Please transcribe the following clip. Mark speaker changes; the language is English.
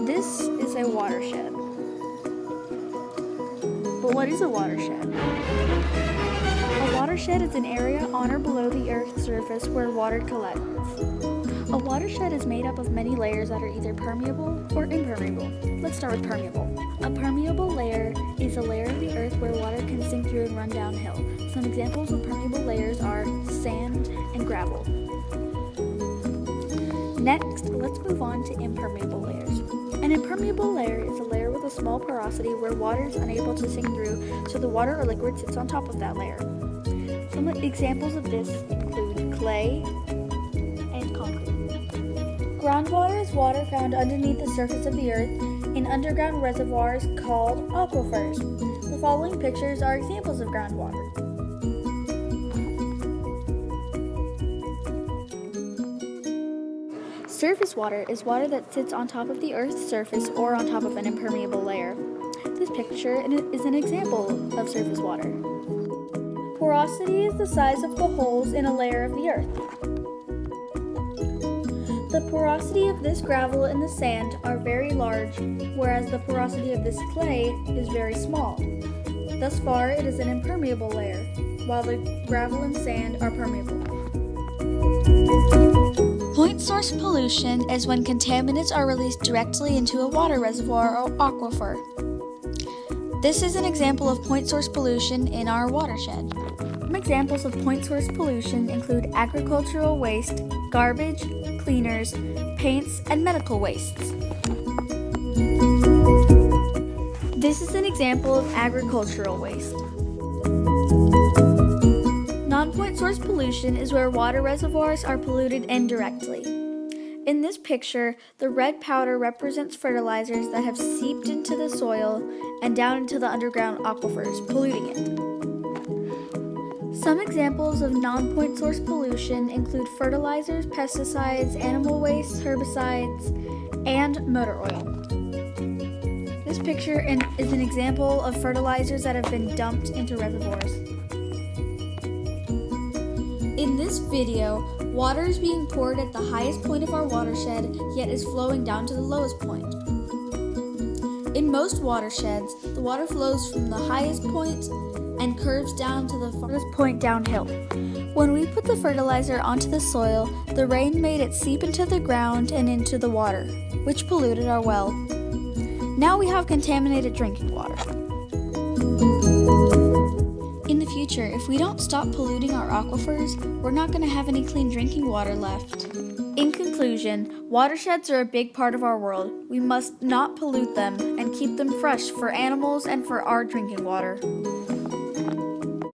Speaker 1: This is a watershed. But what is a watershed? A watershed is an area on or below the Earth's surface where water collects. A watershed is made up of many layers that are either permeable or impermeable. Let's start with permeable. A permeable layer is a layer of the Earth where water can sink through and run downhill. Some examples of permeable layers are sand and gravel. Next, let's move on to impermeable layers. An impermeable layer is a layer with a small porosity where water is unable to sink through, so the water or liquid sits on top of that layer. Some examples of this include clay and concrete. Groundwater is water found underneath the surface of the Earth in underground reservoirs called aquifers. The following pictures are examples of groundwater. Surface water is water that sits on top of the Earth's surface or on top of an impermeable layer. This picture is an example of surface water. Porosity is the size of the holes in a layer of the Earth. The porosity of this gravel and the sand are very large, whereas the porosity of this clay is very small. Thus far, it is an impermeable layer, while the gravel and sand are permeable. Point source pollution is when contaminants are released directly into a water reservoir or aquifer. This is an example of point source pollution in our watershed. Some examples of point source pollution include agricultural waste, garbage, cleaners, paints, and medical wastes. This is an example of agricultural waste. Non-point source pollution is where water reservoirs are polluted indirectly. In this picture, the red powder represents fertilizers that have seeped into the soil and down into the underground aquifers, polluting it. Some examples of non-point source pollution include fertilizers, pesticides, animal waste, herbicides, and motor oil. This picture is an example of fertilizers that have been dumped into reservoirs. In this video, water is being poured at the highest point of our watershed, yet is flowing down to the lowest point. In most watersheds, the water flows from the highest point and curves down to the farthest point downhill. When we put the fertilizer onto the soil, the rain made it seep into the ground and into the water, which polluted our well. Now we have contaminated drinking water. In the future, if we don't stop polluting our aquifers, we're not going to have any clean drinking water left. In conclusion, watersheds are a big part of our world. We must not pollute them and keep them fresh for animals and for our drinking water.